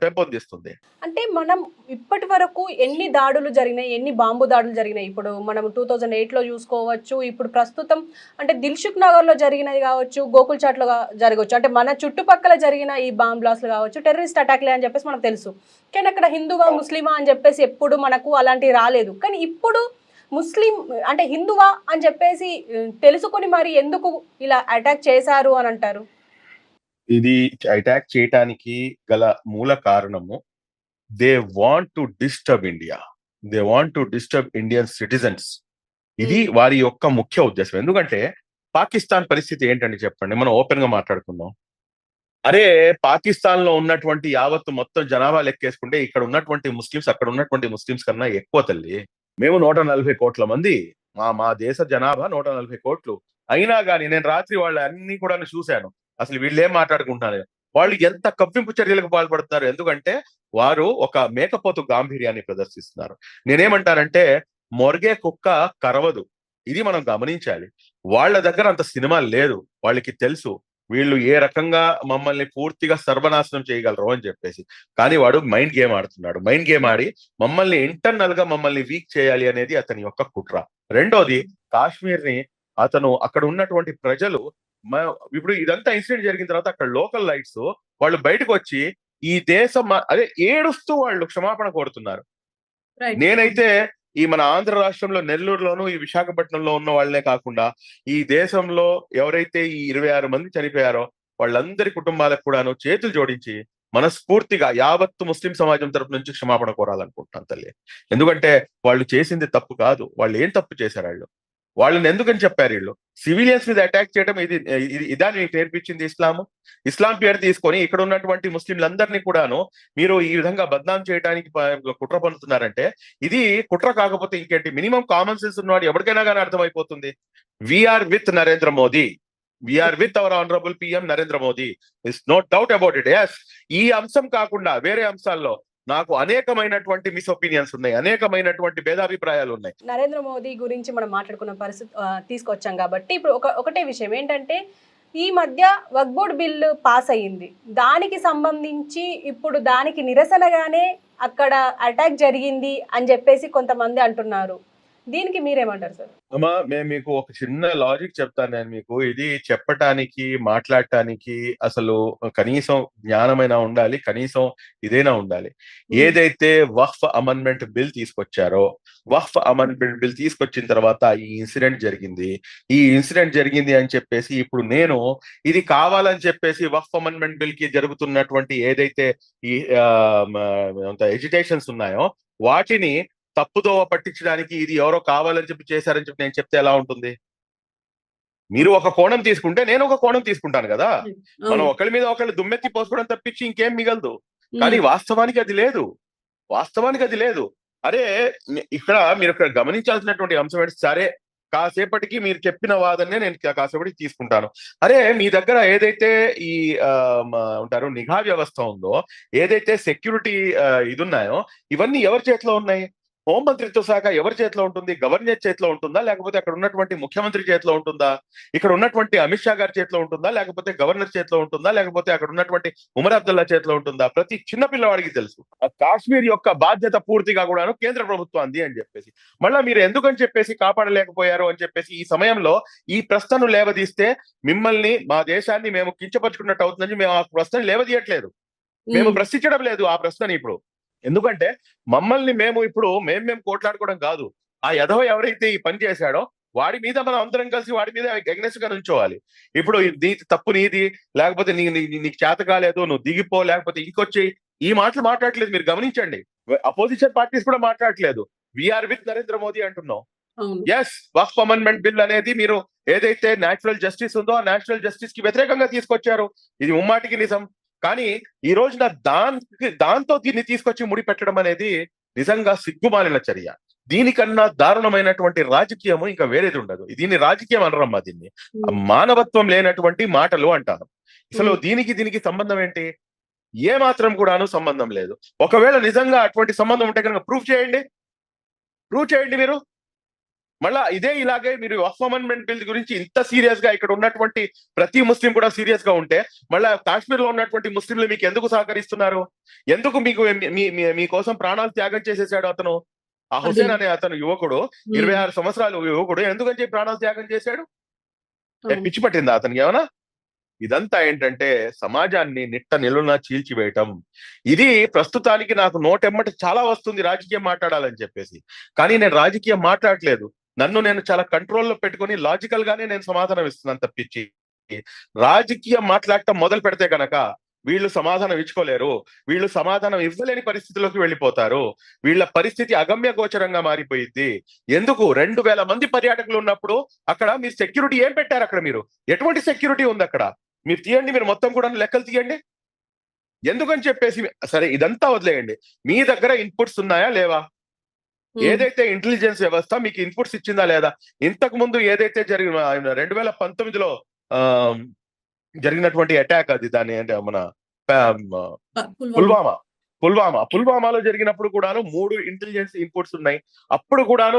పెంపొందిస్తుంది. అంటే మనం ఇప్పటి వరకు ఎన్ని దాడులు జరిగినాయి, ఎన్ని బాంబు దాడులు జరిగినాయి? ఇప్పుడు మనం 2008లో చూసుకోవచ్చు. ఇప్పుడు ప్రస్తుతం అంటే దిల్సుఖ్ నగర్ లో జరిగినది కావచ్చు, గోకుల్ చాట్ లో జరగవచ్చు. అంటే మన చుట్టుపక్కల జరిగిన ఈ బాంబ్ బ్లాస్ట్లు కావచ్చు, టెర్రరిస్ట్ అటాక్లే అని చెప్పేసి మనకు తెలుసు. కానీ అక్కడ హిందువా ముస్లిమా అని చెప్పేసి ఎప్పుడు మనకు అలాంటివి రాలేదు. కానీ ఇప్పుడు ముస్లిం అంటే హిందువా అని చెప్పేసి తెలుసుకొని మరి ఎందుకు ఇలా అటాక్ చేశారు అని అంటారు? ఇది అటాక్ చేయటానికి గల మూల కారణము, they want to disturb India. They want to disturb Indian citizens. ఇది వారి యొక్క ముఖ్య ఉద్దేశం. ఎందుకంటే పాకిస్తాన్ పరిస్థితి ఏంటండి చెప్పండి, మనం ఓపెన్ గా మాట్లాడుకుందాం. అరే పాకిస్తాన్ లో ఉన్నటువంటి యావత్తు మొత్తం జనాభా లెక్కేసుకుంటే ఇక్కడ ఉన్నటువంటి ముస్లిమ్స్ అక్కడ ఉన్నటువంటి ముస్లిమ్స్ కన్నా ఎక్కువ తల్లి. మేము 140 కోట్ల మంది. మా దేశ జనాభా 140 కోట్లు. అయినా గానీ నేను రాత్రి వాళ్ళ అన్ని కూడా చూశాను. అసలు వీళ్ళు ఏం మాట్లాడుకుంటున్నారు, వాళ్ళు ఎంత కవ్వింపు చర్యలకు పాల్పడుతున్నారు. ఎందుకంటే వారు ఒక మేకపోతు గాంభీర్యాన్ని ప్రదర్శిస్తున్నారు. నేనేమంటానంటే మొర్గే కుక్క కరవదు. ఇది మనం గమనించాలి. వాళ్ళ దగ్గర అంత సినిమా లేదు. వాళ్ళకి తెలుసు వీళ్ళు ఏ రకంగా మమ్మల్ని పూర్తిగా సర్వనాశనం చేయగలరు అని చెప్పేసి. కానీ వాడు మైండ్ గేమ్ ఆడుతున్నాడు. మైండ్ గేమ్ ఆడి మమ్మల్ని ఇంటర్నల్ గా మమ్మల్ని వీక్ చేయాలి అనేది అతని యొక్క కుట్ర. రెండోది, కాశ్మీర్ ని అతను అక్కడ ఉన్నటువంటి ప్రజలు ఇప్పుడు ఇదంతా ఇన్సిడెంట్ జరిగిన తర్వాత అక్కడ లోకల్ లైట్స్ వాళ్ళు బయటకు వచ్చి ఈ దేశం అదే ఏడుస్తూ వాళ్ళు క్షమాపణ కోరుతున్నారు. నేనైతే ఈ మన ఆంధ్ర రాష్ట్రంలో నెల్లూరులోను ఈ విశాఖపట్నంలో ఉన్న వాళ్ళనే కాకుండా ఈ దేశంలో ఎవరైతే ఈ 26 మంది చనిపోయారో వాళ్ళందరి కుటుంబాలకు కూడాను చేతులు జోడించి మనస్ఫూర్తిగా యావత్తు ముస్లిం సమాజం తరపు నుంచి క్షమాపణ కోరాలనుకుంటున్నాను తల్లి. ఎందుకంటే వాళ్ళు చేసింది తప్పు కాదు. వాళ్ళు ఏం తప్పు చేశారు? వాళ్ళని ఎందుకని చెప్పారు వీళ్ళు సివిలియన్స్ మీద అటాక్ చేయడం? ఇదాన్ని మీకు నేర్పించింది ఇస్లాం పేరు తీసుకొని ఇక్కడ ఉన్నటువంటి ముస్లింలందరినీ కూడాను మీరు ఈ విధంగా బద్నాం చేయడానికి కుట్ర పన్నుతున్నారంటే ఇది కుట్ర కాకపోతే ఇంకేంటి? మినిమం కామన్ సెన్స్ ఉన్నవాడు ఎవరికైనా కానీ అర్థమైపోతుంది. We are with Narendra Modi. We are with our honourable PM Narendra Modi. It's no doubt about it. Yes, ఈ అంశం కాకుండా వేరే అంశాల్లో నాకు అనేకమైనటువంటి మిస్ ఒపీనియన్స్ ఉన్నాయి, అనేకమైనటువంటి భేదాభిప్రాయాలు ఉన్నాయి. నరేంద్ర మోదీ గురించి మనం మాట్లాడుకున్న పరిస్థితి తీసుకొచ్చాం కాబట్టి ఇప్పుడు ఒకటే విషయం ఏంటంటే ఈ మధ్య వక్ఫ్ బోర్డ్ బిల్లు పాస్ అయ్యింది. దానికి సంబంధించి ఇప్పుడు దానికి నిరసనగానే అక్కడ అటాక్ జరిగింది అని చెప్పేసి కొంతమంది అంటున్నారు. దీనికి మీరేమంటారు సార్? అమ్మా, మేము మీకు ఒక చిన్న లాజిక్ చెప్తాను. నేను మీకు ఇది చెప్పటానికి మాట్లాడటానికి అసలు కనీసం జ్ఞానమైనా ఉండాలి, కనీసం ఇదైనా ఉండాలి. ఏదైతే వక్ఫ్ అమెండ్మెంట్ బిల్ తీసుకొచ్చారో, వక్ఫ్ అమెండ్మెంట్ బిల్ తీసుకొచ్చిన తర్వాత ఈ ఇన్సిడెంట్ జరిగింది అని చెప్పేసి ఇప్పుడు నేను ఇది కావాలని చెప్పేసి వక్ఫ్ అమెండ్మెంట్ బిల్ కి జరుగుతున్నటువంటి ఏదైతే ఈ ఎజిటేషన్స్ ఉన్నాయో వాటిని తప్పుదోవ పట్టించడానికి ఇది ఎవరో కావాలని చెప్పి చేశారని చెప్పి నేను చెప్తే ఎలా ఉంటుంది? మీరు ఒక కోణం తీసుకుంటే నేను ఒక కోణం తీసుకుంటాను కదా. మనం ఒకరి మీద ఒకళ్ళు దుమ్మెత్తి పోసుకోవడం తప్పించి ఇంకేం మిగలదు. కానీ వాస్తవానికి అది లేదు. అరే ఇక్కడ మీరు ఇక్కడ గమనించాల్సినటువంటి అంశం ఏంటి? సరే, కాసేపటికి మీరు చెప్పిన వాదనే నేను కాసేపటికి తీసుకుంటాను. అరే మీ దగ్గర ఏదైతే ఈ ఉంటారు నిఘా వ్యవస్థ ఉందో, ఏదైతే సెక్యూరిటీ ఇది ఉన్నాయో, ఇవన్నీ ఎవరి చేతిలో ఉన్నాయి? హోంమంత్రిత్వ శాఖ ఎవరి చేతిలో ఉంటుంది? గవర్నర్ చేతిలో ఉంటుందా, లేకపోతే అక్కడ ఉన్నటువంటి ముఖ్యమంత్రి చేతిలో ఉంటుందా? ఇక్కడ ఉన్నటువంటి అమిత్ షా గారి చేతిలో ఉంటుందా, లేకపోతే గవర్నర్ చేతిలో ఉంటుందా, లేకపోతే అక్కడ ఉన్నటువంటి ఉమర్ అబ్దుల్లా చేతిలో ఉంటుందా? ప్రతి చిన్న పిల్లవాడికి తెలుసు ఆ కాశ్మీర్ యొక్క బాధ్యత పూర్తిగా కూడాను కేంద్ర ప్రభుత్వాన్ని అని చెప్పేసి. మళ్ళా మీరు ఎందుకని చెప్పేసి కాపాడలేకపోయారు అని చెప్పేసి ఈ సమయంలో ఈ ప్రశ్నను లేవదీస్తే మిమ్మల్ని, మా దేశాన్ని మేము కించపరుచుకున్నట్టు అవుతుందని మేము ఆ ప్రశ్నను లేవదీయట్లేదు. మేము ప్రశ్నించడం లేదు ఆ ప్రశ్నని ఇప్పుడు. ఎందుకంటే మమ్మల్ని మేము ఇప్పుడు మేము కోట్లాడుకోవడం కాదు. ఆ ఎదవ ఎవరైతే ఈ పని చేశాడో వాడి మీద మనం అందరం కలిసి వాడి మీద ఎగ్నెస్ట్ గా నుంచోవాలి. ఇప్పుడు నీ తప్పు నీది, లేకపోతే నీకు చేత కాలేదు, నువ్వు దిగిపో, లేకపోతే ఇంకొచ్చి ఈ మాటలు మాట్లాడట్లేదు. మీరు గమనించండి, అపోజిషన్ పార్టీస్ కూడా మాట్లాడట్లేదు. వీఆర్ విత్ నరేంద్ర మోదీ అంటున్నాం. ఎస్, వక్ఫ్ అమెండ్మెంట్ బిల్ అనేది మీరు ఏదైతే నేచురల్ జస్టిస్ ఉందో ఆ నేచురల్ జస్టిస్ కి వ్యతిరేకంగా తీసుకొచ్చారు. ఇది ముమ్మాటికి నిజం. కానీ ఈ రోజున దాంతో దీన్ని తీసుకొచ్చి ముడి పెట్టడం అనేది నిజంగా సిగ్గుమాలిన చర్య. దీనికన్నా దారుణమైనటువంటి రాజకీయము ఇంకా వేరేది ఉండదు. దీన్ని రాజకీయం అనరమ్మా, దీన్ని మానవత్వం లేనటువంటి మాటలు అంటారు. అసలు దీనికి సంబంధం ఏంటి? ఏ మాత్రం కూడాను సంబంధం లేదు. ఒకవేళ నిజంగా అటువంటి సంబంధం ఉంటే కనుక ప్రూవ్ చేయండి మీరు. మళ్ళా ఇలాగే మీరు వక్ఫ్ అమెండ్మెంట్ బిల్ గురించి ఇంత సీరియస్ గా ఇక్కడ ఉన్నటువంటి ప్రతి ముస్లిం కూడా సీరియస్ గా ఉంటే మళ్ళా కాశ్మీర్ లో ఉన్నటువంటి ముస్లింలు మీకు ఎందుకు సహకరిస్తున్నారు? ఎందుకు మీకు మీకోసం ప్రాణాలు త్యాగం చేసేసాడు అతను? ఆ హుసేన్ అనే అతను యువకుడు, 26 సంవత్సరాలు యువకుడు, ఎందుకని చెప్పి ప్రాణాలు త్యాగం చేశాడు? పిచ్చి పట్టిందా అతనికి ఏమన్నా? ఇదంతా ఏంటంటే సమాజాన్ని నిట్ట నిలువునా చీల్చివేయటం. ఇది ప్రస్తుతానికి నాకు నోటెమ్మటి చాలా వస్తుంది రాజకీయం మాట్లాడాలని చెప్పేసి. కానీ నేను రాజకీయం మాట్లాడలేదు. నన్ను నేను చాలా కంట్రోల్లో పెట్టుకుని లాజికల్ గానే నేను సమాధానం ఇస్తున్నాను తప్పించి రాజకీయం మాట్లాడటం మొదలు పెడితే కనుక వీళ్ళు సమాధానం ఇచ్చుకోలేరు. వీళ్ళు సమాధానం ఇవ్వలేని పరిస్థితిలోకి వెళ్ళిపోతారు. వీళ్ళ పరిస్థితి అగమ్య గోచరంగా మారిపోయింది. ఎందుకు? 2000 మంది పర్యాటకులు ఉన్నప్పుడు అక్కడ మీరు సెక్యూరిటీ ఏం పెట్టారు? అక్కడ మీరు ఎటువంటి సెక్యూరిటీ ఉంది అక్కడ? మీరు తీయండి, మీరు మొత్తం కూడా లెక్కలు తీయండి. ఎందుకని చెప్పేసి సరే ఇదంతా వదిలేయండి. మీ దగ్గర ఇన్పుట్స్ ఉన్నాయా లేవా? ఏదైతే ఇంటెలిజెన్స్ వ్యవస్థ మీకు ఇన్పుట్స్ ఇచ్చిందా లేదా? ఇంతకు ముందు ఏదైతే జరిగిన 2019లో జరిగినటువంటి అటాక్, అది దాన్ని అంటే మన పుల్వామాలో జరిగినప్పుడు కూడాను 3 ఇంటెలిజెన్స్ ఇన్పుట్స్ ఉన్నాయి. అప్పుడు కూడాను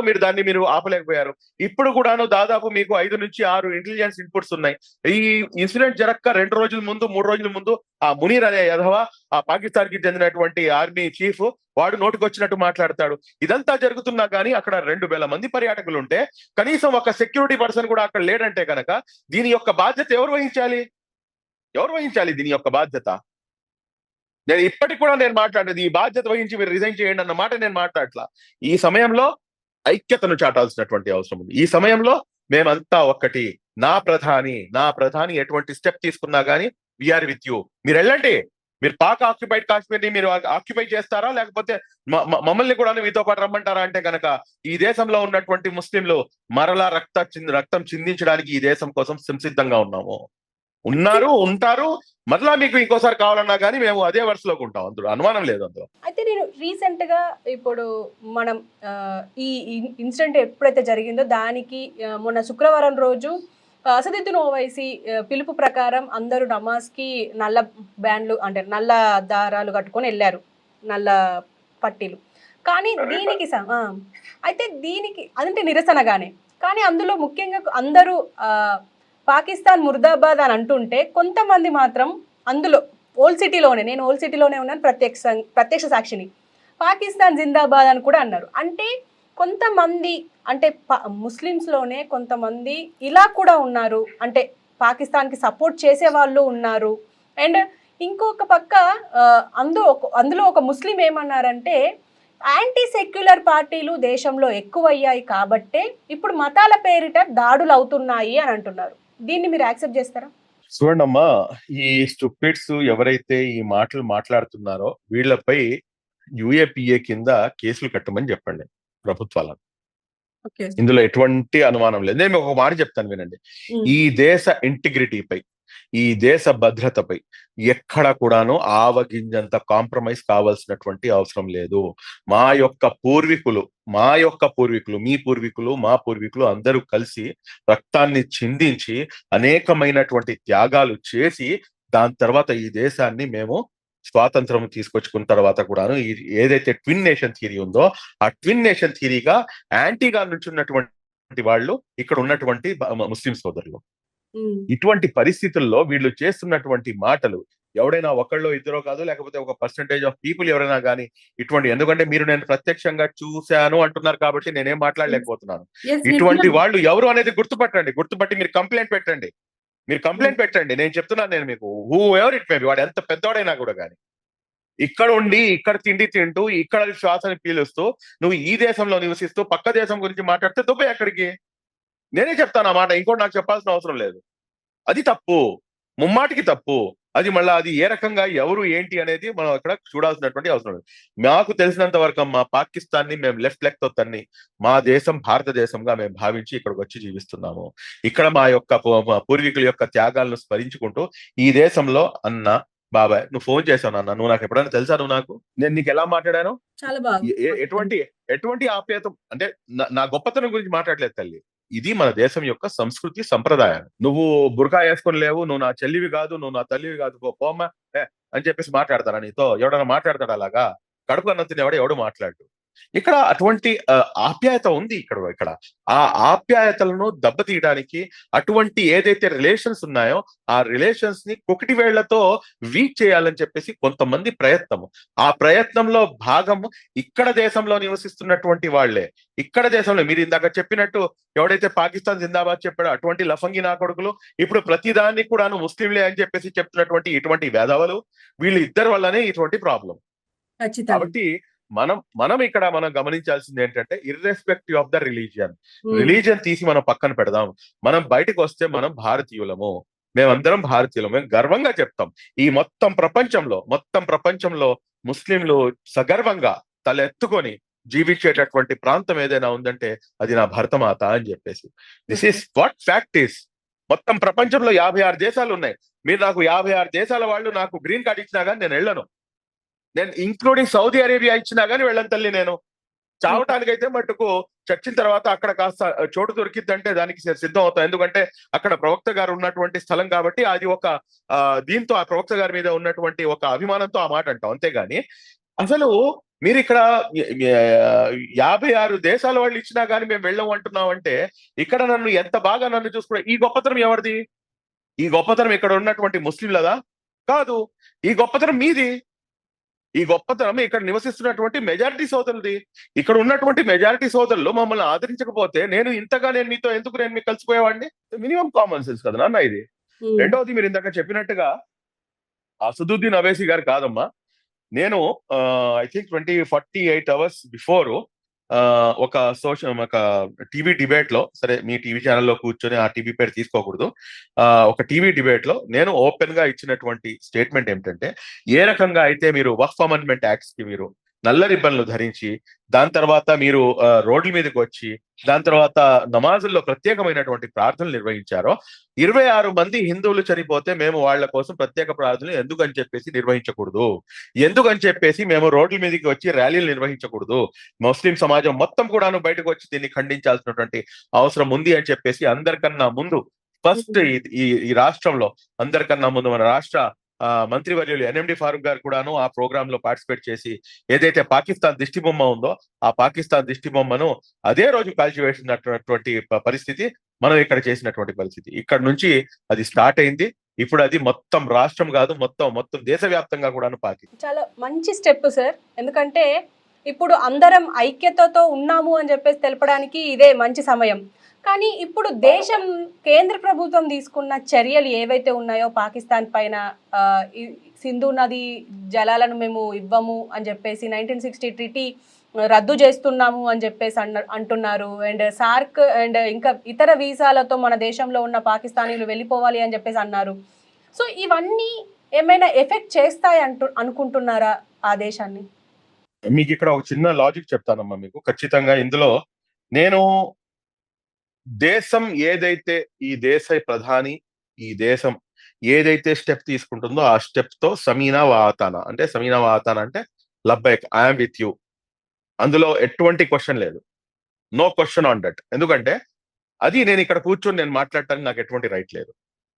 మీరు ఆపలేకపోయారు. ఇప్పుడు కూడాను దాదాపు మీకు 5 నుంచి 6 ఇంటెలిజెన్స్ ఇన్పుట్స్ ఉన్నాయి. ఈ ఇన్సిడెంట్ జరగక 2 రోజుల ముందు 3 రోజుల ముందు ఆ మునీర్ అనే యదవ, ఆ పాకిస్తాన్ కి చెందినటువంటి ఆర్మీ చీఫ్, వాడు నోటికొచ్చినట్టు మాట్లాడతాడు. ఇదంతా జరుగుతున్నా కానీ అక్కడ 2000 మంది పర్యాటకులు ఉంటే కనీసం ఒక సెక్యూరిటీ పర్సన్ కూడా అక్కడ లేడంటే కనుక దీని యొక్క బాధ్యత ఎవరు వహించాలి? దీని యొక్క బాధ్యత? నేను ఇప్పటికి కూడా నేను మాట్లాడేది ఈ బాధ్యత వహించి మీరు రిజైన్ చేయండి అన్న మాట నేను మాట్లాడట్లా. ఈ సమయంలో ఐక్యతను చాటాల్సినటువంటి అవసరం ఉంది. ఈ సమయంలో మేమంతా ఒక్కటి. నా ప్రధాని ఎటువంటి స్టెప్ తీసుకున్నా గానీ వీఆర్ విత్ యూ. మీరు వెళ్ళండి. మీరు పాక్ ఆక్యుపైడ్ కాశ్మీర్ ని మీరు ఆక్యుపై చేస్తారా, లేకపోతే మమ్మల్ని కూడా మీతో పాటు రమ్మంటారా? అంటే కనుక ఈ దేశంలో ఉన్నటువంటి ముస్లింలు మరలా రక్తం చిందించడానికి ఈ దేశం కోసం సంసిద్ధంగా ఉంటారు. మరలా మీకు ఇంకోసారి కావాలన్నా కానీ మేము అదే వరుసలోకి ఉంటాం. అందులో అనుమానం లేదు. అందులో అయితే నేను రీసెంట్ గా ఇప్పుడు మనం ఈ ఇన్సిడెంట్ ఎప్పుడైతే జరిగిందో దానికి మొన్న శుక్రవారం రోజు అసదుద్దీన్ ఓవైసీ పిలుపు ప్రకారం అందరూ నమాజ్ కి నల్ల బ్యాండ్లు అంటే నల్ల దారాలు కట్టుకొని వెళ్ళారు, నల్ల పట్టీలు. కానీ దీనికి అదంటే నిరసనగానే. కానీ అందులో ముఖ్యంగా అందరూ పాకిస్తాన్ ముర్దాబాద్ అని అంటుంటే కొంతమంది మాత్రం అందులో ఓల్డ్ సిటీలోనే ఉన్నాను, ప్రత్యక్ష సాక్షిని, పాకిస్తాన్ జిందాబాద్ అని కూడా అన్నారు. అంటే కొంతమంది అంటే ముస్లిమ్స్లోనే కొంతమంది ఇలా కూడా ఉన్నారు, అంటే పాకిస్తాన్కి సపోర్ట్ చేసే వాళ్ళు ఉన్నారు. అండ్ ఇంకొక పక్క అందులో ఒక ముస్లిం ఏమన్నారంటే యాంటీ సెక్యులర్ పార్టీలు దేశంలో ఎక్కువయ్యాయి కాబట్టే ఇప్పుడు మతాల పేరిట దాడులు అవుతున్నాయి అని అంటున్నారు. దీన్ని మీరు యాక్సెప్ట్ చేస్తారా? చూడండమ్మా, ఈ స్టూపిడ్స్ ఎవరైతే ఈ మాటలు మాట్లాడుతున్నారో వీళ్ళపై యుఏపిఏ కింద కేసులు కట్టమని చెప్పండి ప్రభుత్వాలను. ఇందులో ఎటువంటి అనుమానం లేదు. నేను ఒక మాట చెప్తాను వినండి. ఈ దేశ ఇంటిగ్రిటీపై, ఈ దేశ భద్రతపై ఎక్కడ కూడాను ఆవగింజంత కాంప్రమైజ్ కావాల్సినటువంటి అవసరం లేదు. మా యొక్క పూర్వీకులు, మీ పూర్వీకులు, మా పూర్వీకులు అందరూ కలిసి రక్తాన్ని చిందించి అనేకమైనటువంటి త్యాగాలు చేసి దాని తర్వాత ఈ దేశాన్ని మేము స్వాతంత్రం తీసుకొచ్చుకున్న తర్వాత కూడాను ఏదైతే ట్విన్ నేషన్ థియరీ ఉందో ఆ ట్విన్ నేషన్ థియరీగా యాంటీగా నుంచున్నటువంటి వాళ్ళు ఇక్కడ ఉన్నటువంటి ముస్లిం సోదరులు. ఇటువంటి పరిస్థితుల్లో వీళ్ళు చేస్తున్నటువంటి మాటలు ఎవడైనా ఒకళ్ళో ఇద్దరో కాదు, లేకపోతే ఒక పర్సంటేజ్ ఆఫ్ పీపుల్ ఎవరైనా కానీ ఇటువంటి, ఎందుకంటే మీరు నేను ప్రత్యక్షంగా చూశాను అంటున్నారు కాబట్టి నేనేం మాట్లాడలేకపోతున్నాను. ఇటువంటి వాళ్ళు ఎవరు అనేది గుర్తుపట్టి మీరు కంప్లైంట్ పెట్టండి. నేను చెప్తున్నాను, నేను మీకు who ever it may be, వాడు ఎంత పెద్దవాడైనా కూడా కానీ ఇక్కడ ఉండి ఇక్కడ తిండి తింటూ ఇక్కడ శ్వాసని పీలుస్తూ నువ్వు ఈ దేశంలో నివసిస్తూ పక్క దేశం గురించి మాట్లాడితే దుబ్బే ఎక్కడికి. నేనే చెప్తాను ఆ మాట, ఇంకోటి నాకు చెప్పాల్సిన అవసరం లేదు. అది తప్పు, ముమ్మాటికి తప్పు. అది మళ్ళీ అది ఏ రకంగా ఎవరు ఏంటి అనేది మనం అక్కడ చూడాల్సినటువంటి అవసరం లేదు. మాకు తెలిసినంత వరకు మా పాకిస్తాన్ ని మేము లెఫ్ట్ లెగ్ తో తన్ని మా దేశం భారతదేశంగా మేము భావించి ఇక్కడికి వచ్చి జీవిస్తున్నాము. ఇక్కడ మా యొక్క పూర్వీకుల యొక్క త్యాగాలను స్మరించుకుంటూ ఈ దేశంలో అన్న బాబాయ్ నువ్వు ఫోన్ చేశావు అన్న, నువ్వు నాకు ఎప్పుడైనా తెలుసా, నువ్వు నాకు నేను నీకు ఎలా మాట్లాడాను, చాలా బాగా ఎటువంటి ఆప్యాయతం అంటే నా గొప్పతనం గురించి మాట్లాడలేదు తల్లి. ఇది మన దేశం యొక్క సంస్కృతి సంప్రదాయాలు. నువ్వు బుర్కా వేసుకొని లేవు, నువ్వు నా చెల్లివి కాదు, నువ్వు నా తల్లివి కాదు, పోమ్మా అని చెప్పేసి మాట్లాడతారా నీతో? ఎవడన్నా మాట్లాడతాడు అలాగా? కడుపు అన్నం తినేవాడు ఎవడు మాట్లాడు. ఇక్కడ అటువంటి ఆప్యాయత ఉంది. ఇక్కడ ఆ ఆప్యాయతలను దెబ్బతీయడానికి అటువంటి ఏదైతే రిలేషన్స్ ఉన్నాయో ఆ రిలేషన్స్ ని కుకిటి వేళ్లతో వీక్ చేయాలని చెప్పేసి కొంతమంది ప్రయత్నము. ఆ ప్రయత్నంలో భాగము ఇక్కడ దేశంలో నివసిస్తున్నటువంటి వాళ్లే. ఇక్కడ దేశంలో మీరు ఇందాక చెప్పినట్టు ఎవడైతే పాకిస్తాన్ జిందాబాద్ చెప్పాడో అటువంటి లఫంగి నా కొడుకులు ఇప్పుడు ప్రతిదాన్ని కూడాను ముస్లింలే అని చెప్పేసి చెప్తున్నటువంటి ఇటువంటి వేధవలు, వీళ్ళు ఇద్దరు వల్లనే ఇటువంటి ప్రాబ్లం. కాబట్టి మనం ఇక్కడ గమనించాల్సింది ఏంటంటే ఇర్రెస్పెక్టివ్ ఆఫ్ ద రిలీజియన్ తీసి మనం పక్కన పెడదాం. మనం బయటకు వస్తే మనం భారతీయులము, మేమందరం భారతీయులం, మేము గర్వంగా చెప్తాం. ఈ మొత్తం ప్రపంచంలో ముస్లింలు సగర్వంగా తలెత్తుకొని జీవించేటటువంటి ప్రాంతం ఏదైనా ఉందంటే అది నా భరతమాత అని చెప్పేసి. This is what fact is. మొత్తం ప్రపంచంలో 56 దేశాలు ఉన్నాయి. మీరు నాకు 56 దేశాల వాళ్ళు నాకు గ్రీన్ కార్డ్ ఇచ్చినా కానీ నేను వెళ్ళను. నేను ఇంక్లూడింగ్ సౌదీ అరేబియా ఇచ్చినా కానీ వెళ్ళను తల్లి. నేను చావటానికైతే మటుకు చచ్చిన తర్వాత అక్కడ కాస్త చోటు దొరికిద్దంటే దానికి సిద్ధం అవుతాం. ఎందుకంటే అక్కడ ప్రవక్త గారు ఉన్నటువంటి స్థలం కాబట్టి అది ఒక దీంతో ఆ ప్రవక్త గారి మీద ఉన్నటువంటి ఒక అభిమానంతో ఆ మాట అంటాం. అంతేగాని అసలు మీరు ఇక్కడ 56 దేశాల వాళ్ళు ఇచ్చినా కానీ మేము వెళ్ళం అంటున్నాం అంటే ఇక్కడ నన్ను ఎంత బాగా నన్ను చూసుకున్నా. ఈ గొప్పతనం ఎవరిది? ఈ గొప్పతనం ఇక్కడ ఉన్నటువంటి ముస్లింలదా? కాదు. ఈ గొప్పతనం మీది. ఈ గొప్పతనం ఇక్కడ నివసిస్తున్నటువంటి మెజారిటీ సోదరులది. ఇక్కడ ఉన్నటువంటి మెజారిటీ సోదరులు మమ్మల్ని ఆదరించకపోతే నేను మీతో ఎందుకు నేను మీకు కలిసిపోయేవాడిని? మినిమం కామన్ సెన్స్ కదా నాన్న ఇది. రెండవది, మీరు ఇందాక చెప్పినట్టుగా అసదుద్దీన్ అవైసీ గారు కాదమ్మా, నేను ఐ థింక్ 48 hours బిఫోర్ ఒక టీవీ డిబేట్ లో, సరే మీ టీవీ ఛానల్లో కూర్చొని ఆ టీవీ పేరు తీసుకోకూడదు, ఒక టీవీ డిబేట్ లో నేను ఓపెన్ గా ఇచ్చినటువంటి స్టేట్మెంట్ ఏమిటంటే, ఏ రకంగా అయితే మీరు వక్ఫ్ అమెండ్మెంట్ యాక్ట్స్ కి మీరు నల్ల రిబ్బన్లు ధరించి దాని తర్వాత మీరు రోడ్ల మీదకి వచ్చి దాని తర్వాత నమాజుల్లో ప్రత్యేకమైనటువంటి ప్రార్థనలు నిర్వహించారో, 26 మంది హిందువులు చనిపోతే మేము వాళ్ళ కోసం ప్రత్యేక ప్రార్థనలు ఎందుకని చెప్పేసి నిర్వహించకూడదు, ఎందుకని చెప్పేసి మేము రోడ్ల మీదకి వచ్చి ర్యాలీలు నిర్వహించకూడదు, ముస్లిం సమాజం మొత్తం కూడాను బయటకు వచ్చి దీన్ని ఖండించాల్సినటువంటి అవసరం ఉంది అని చెప్పేసి అందరికన్నా ముందు ఫస్ట్ ఈ రాష్ట్రంలో అందరికన్నా ముందు మన రాష్ట్ర మంత్రివర్యులు ఎన్ఎండి ఫారూక్ గారు కూడాను ఆ ప్రోగ్రామ్ లో పార్టిసిపేట్ చేసి ఏదైతే పాకిస్తాన్ దిష్టి బొమ్మ ఉందో ఆ పాకిస్తాన్ దిష్టి బొమ్మను అదే రోజు కాల్చివేసినటువంటి పరిస్థితి మనం ఇక్కడ చేసినటువంటి పరిస్థితి. ఇక్కడ నుంచి అది స్టార్ట్ అయింది. ఇప్పుడు అది మొత్తం రాష్ట్రం కాదు, మొత్తం దేశవ్యాప్తంగా కూడాను పాకిస్తాన్. చాలా మంచి స్టెప్ సార్. ఎందుకంటే ఇప్పుడు అందరం ఐక్యతతో ఉన్నాము అని చెప్పేసి తెలపడానికి ఇదే మంచి సమయం. కానీ ఇప్పుడు దేశం కేంద్ర ప్రభుత్వం తీసుకున్న చర్యలు ఏవైతే ఉన్నాయో పాకిస్తాన్ పైన, సింధు నది జలాలను మేము ఇవ్వము అని చెప్పేసి 1960 ట్రీటీ రద్దు చేస్తున్నాము అని చెప్పేసి అంటున్నారు. అండ్ సార్క్ అండ్ ఇంకా ఇతర వీసాలతో మన దేశంలో ఉన్న పాకిస్తానీలు వెళ్ళిపోవాలి అని చెప్పేసి అన్నారు. సో ఇవన్నీ ఏమైనా ఎఫెక్ట్ చేస్తాయి అనుకుంటున్నారా ఆ దేశాన్ని? మీకు ఇక్కడ ఒక చిన్న లాజిక్ చెప్తానమ్మా మీకు. ఖచ్చితంగా ఇందులో నేను దేశం ఏదైతే ఈ ప్రధాని ఈ దేశం ఏదైతే స్టెప్ తీసుకుంటుందో ఆ స్టెప్ తో సమీనా వాతానా అంటే లబ్బైక్, ఐఎమ్ విత్ యూ, అందులో ఎటువంటి క్వశ్చన్ లేదు, నో క్వశ్చన్ ఆన్ దట్. ఎందుకంటే అది నేను ఇక్కడ కూర్చొని నేను మాట్లాడటానికి నాకు ఎటువంటి రైట్ లేదు.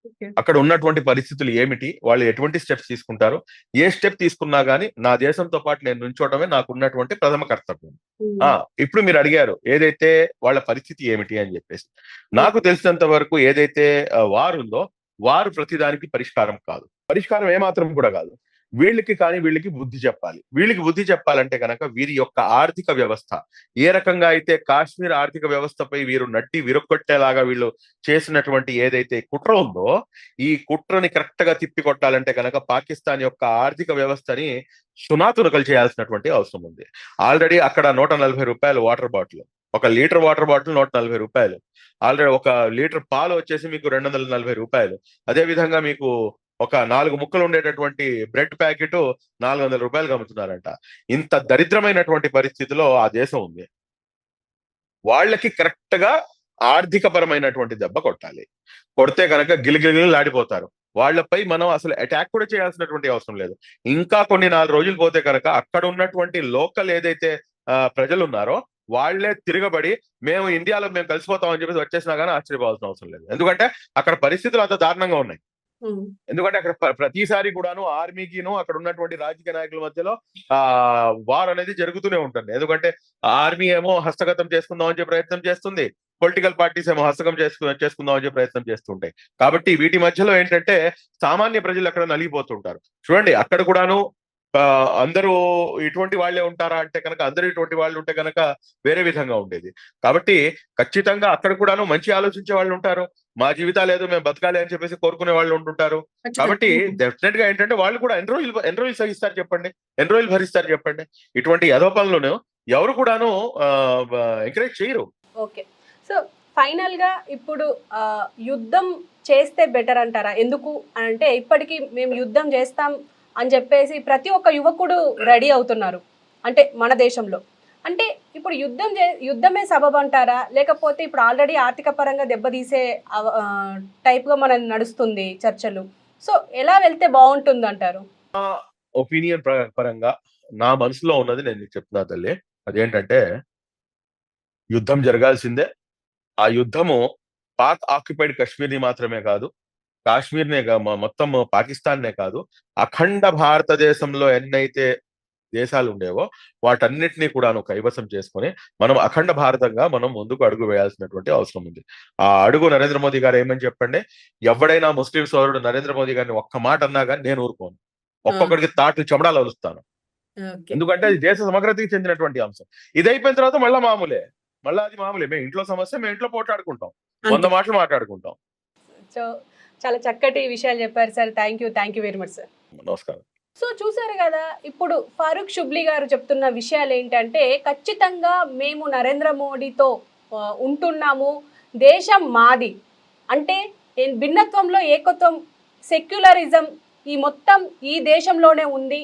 ఓకే. అక్కడ ఉన్నటువంటి పరిస్థితులు ఏమిటి, వాళ్ళు ఎటువంటి స్టెప్స్ తీసుకుంటారు, ఏ స్టెప్ తీసుకున్నా గానీ నా దేశంతో పాటు నేను నుంచోవడమే నాకున్నటువంటి ప్రథమ కర్తవ్యం. హ్మ్. ఇప్పుడు మీరు అడిగారు ఏదైతే వాళ్ళ పరిస్థితి ఏమిటి అని చెప్పేసి. హ్మ్. నాకు తెలిసినంత వరకు ఏదైతే వార్ ఉందో, వారు ప్రతిదానికి పరిష్కారం కాదు. పరిష్కారం ఏమాత్రం కూడా కాదు. వీళ్ళకి కానీ వీళ్ళకి బుద్ధి చెప్పాలి. వీళ్ళకి బుద్ధి చెప్పాలంటే గనక వీరి యొక్క ఆర్థిక వ్యవస్థ ఏ రకంగా అయితే కాశ్మీర్ ఆర్థిక వ్యవస్థపై వీరు నట్టి విరగొట్టేలాగా వీళ్ళు చేసినటువంటి ఏదైతే కుట్ర ఉందో, ఈ కుట్రని కరెక్ట్ గా తిప్పికొట్టాలంటే గనక పాకిస్తాన్ యొక్క ఆర్థిక వ్యవస్థని సునాతునకలు చేయాల్సినటువంటి అవసరం ఉంది. ఆల్రెడీ అక్కడ ₹140 వాటర్ బాటిల్, ఒక లీటర్ వాటర్ బాటిల్ ₹140. ఆల్రెడీ ఒక లీటర్ పాలు వచ్చేసి మీకు ₹240. అదే విధంగా మీకు ఒక 4 ముక్కలు ఉండేటటువంటి బ్రెడ్ ప్యాకెట్ ₹400 అమ్ముతున్నారంట. ఇంత దరిద్రమైనటువంటి పరిస్థితిలో ఆ దేశం ఉంది. వాళ్ళకి కరెక్ట్ గా ఆర్థిక పరమైనటువంటి దెబ్బ కొట్టాలి. కొడితే కనుక గిలిగిలిలాడిపోతారు. వాళ్ళపై మనం అసలు అటాక్ కూడా చేయాల్సినటువంటి అవసరం లేదు. ఇంకా కొన్ని 4 రోజులు పోతే కనుక అక్కడ ఉన్నటువంటి లోకల్ ఏదైతే ప్రజలు ఉన్నారో వాళ్ళే తిరగబడి మేము ఇండియాలో మేము కలిసిపోతాం అని చెప్పేసి వచ్చేసినా కానీ ఆశ్చర్యపోవాల్సిన అవసరం లేదు. ఎందుకంటే అక్కడ పరిస్థితులు అంత దారుణంగా ఉన్నాయి. హ్మ్. ఎందుకంటే అక్కడ ప్రతిసారి కూడాను ఆర్మీకిను అక్కడ ఉన్నటువంటి రాజకీయ నాయకుల మధ్యలో వార్ అనేది జరుగుతూనే ఉంటుంది. ఎందుకంటే ఆర్మీ ఏమో హస్తగతం చేసుకుందాం అని చెప్పి ప్రయత్నం చేస్తుంది, పొలిటికల్ పార్టీస్ ఏమో హస్తగం చేసుకుందాం అని చెప్పి ప్రయత్నం చేస్తుంటాయి. కాబట్టి వీటి మధ్యలో ఏంటంటే సామాన్య ప్రజలు అక్కడ నలిగిపోతుంటారు. చూడండి అక్కడ కూడాను అందరూ ఇటువంటి వాళ్ళే ఉంటారా అంటే కనుక అందరూ ఇటువంటి వాళ్ళు ఉంటే కనుక వేరే విధంగా ఉండేది. కాబట్టి ఖచ్చితంగా అక్కడ కూడాను మంచి ఆలోచించే వాళ్ళు ఉంటారు. మా జీవితాలు ఏదో మేము బతకాలి అని చెప్పేసి కోరుకునే వాళ్ళు ఉంటుంటారు. కాబట్టి డెఫినెట్ గా ఏంటంటే వాళ్ళు కూడా ఎన్ని రోజులు సహిస్తారు చెప్పండి, ఎన్ని రోజులు భరిస్తారు చెప్పండి. ఇటువంటి యథో పనులను ఎవరు కూడాను ఎంకరేజ్ చేయరు. ఓకే. సో ఫైనల్ గా ఇప్పుడు యుద్ధం చేస్తే బెటర్ అంటారా? ఎందుకు అంటే ఇప్పటికీ మేము యుద్ధం చేస్తాం అని చెప్పేసి ప్రతి ఒక్క యువకుడు రెడీ అవుతున్నారు అంటే మన దేశంలో. అంటే ఇప్పుడు యుద్ధమే సబబు అంటారా? లేకపోతే ఇప్పుడు ఆల్రెడీ ఆర్థిక పరంగా దెబ్బతీసే టైప్గా మనం నడుస్తుంది చర్చలు. సో ఎలా వెళ్తే బాగుంటుంది అంటారు? ఒపీనియన్ పరంగా నా మనసులో ఉన్నది నేను మీకు చెప్తున్నా తల్లి. అదేంటంటే యుద్ధం జరగాల్సిందే. ఆ యుద్ధము పాక్ ఆక్యుపైడ్ కాశ్మీర్‌ని మాత్రమే కాదు, కాశ్మీర్‌నే మొత్తం పాకిస్తాన్‌నే కాదు, అఖండ భారతదేశంలో ఎన్నైతే దేశాలు ఉండేవో వాటన్నిటిని కూడాను కైవసం చేసుకొని మనం అఖండ భారతంగా మనం ముందుకు అడుగు వేయాల్సినటువంటి అవసరం ఉంది. ఆ అడుగు నరేంద్ర మోదీ గారు ఏమని చెప్పండి, ఎవడైనా ముస్లిం సోదరుడు నరేంద్ర మోదీ గారిని ఒక్క మాట అన్నా గాని నేను ఊరుకోను. ఒక్కొక్కడికి తాట్లు చెమడాలు అలుస్తాను. ఎందుకంటే అది దేశ సమగ్రతకి చెందినటువంటి అంశం. ఇది అయిపోయిన తర్వాత మళ్ళా మామూలే. మళ్ళా అది మామూలే. మేము ఇంట్లో సమస్య మేము ఇంట్లో పోట్లాడుకుంటాం. 100 మాటలు మాట్లాడుకుంటాం. సో చాలా చక్కటి విషయాలు చెప్పారు sir. Thank you very much sir. నమస్కారం. సో చూసారు కదా, ఇప్పుడు ఫారూక్ షుబ్లీ గారు చెప్తున్న విషయాలు ఏంటంటే ఖచ్చితంగా మేము నరేంద్ర మోడీతో ఉంటున్నాము, దేశం మాది అంటే భిన్నత్వంలో ఏకత్వం, సెక్యులరిజం ఈ మొత్తం ఈ దేశంలోనే ఉంది,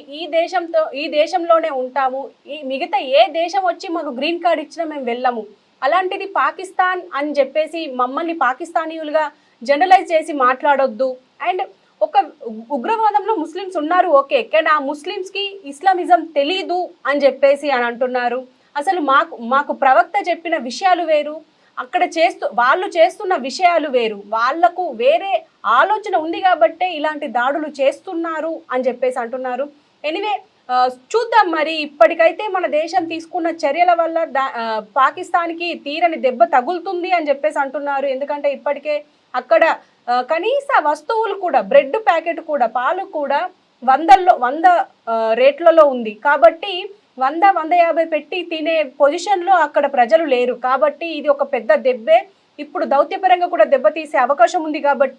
ఈ దేశంలోనే ఉంటాము, ఈ మిగతా ఏ దేశం వచ్చి మాకు గ్రీన్ కార్డ్ ఇచ్చినా మేము వెళ్ళము. అలాంటిది పాకిస్తాన్ అని చెప్పేసి మమ్మల్ని పాకిస్తానీయులుగా జనరలైజ్ చేసి మాట్లాడొద్దు. అండ్ ఒక ఉగ్రవాదంలో ముస్లిమ్స్ ఉన్నారు ఓకే, కానీ ఆ ముస్లిమ్స్కి ఇస్లామిజం తెలీదు అని చెప్పేసి అని అంటున్నారు. అసలు మాకు ప్రవక్త చెప్పిన విషయాలు వేరు, అక్కడ వాళ్ళు చేస్తున్న విషయాలు వేరు, వాళ్లకు వేరే ఆలోచన ఉంది కాబట్టే ఇలాంటి దాడులు చేస్తున్నారు అని చెప్పేసి అంటున్నారు. ఎనీవే చూద్దాం మరి. ఇప్పటికైతే మన దేశం తీసుకున్న చర్యల వల్ల పాకిస్తాన్కి తీరని దెబ్బ తగులుతుంది అని చెప్పేసి అంటున్నారు. ఎందుకంటే ఇప్పటికే అక్కడ కనీస వస్తువులు కూడా, బ్రెడ్ ప్యాకెట్ కూడా, పాలు కూడా 100 రేట్లలో ఉంది. కాబట్టి 100-150 పెట్టి తినే పొజిషన్లో అక్కడ ప్రజలు లేరు. కాబట్టి ఇది ఒక పెద్ద దెబ్బే. ఇప్పుడు దౌత్యపరంగా కూడా దెబ్బతీసే అవకాశం ఉంది కాబట్టి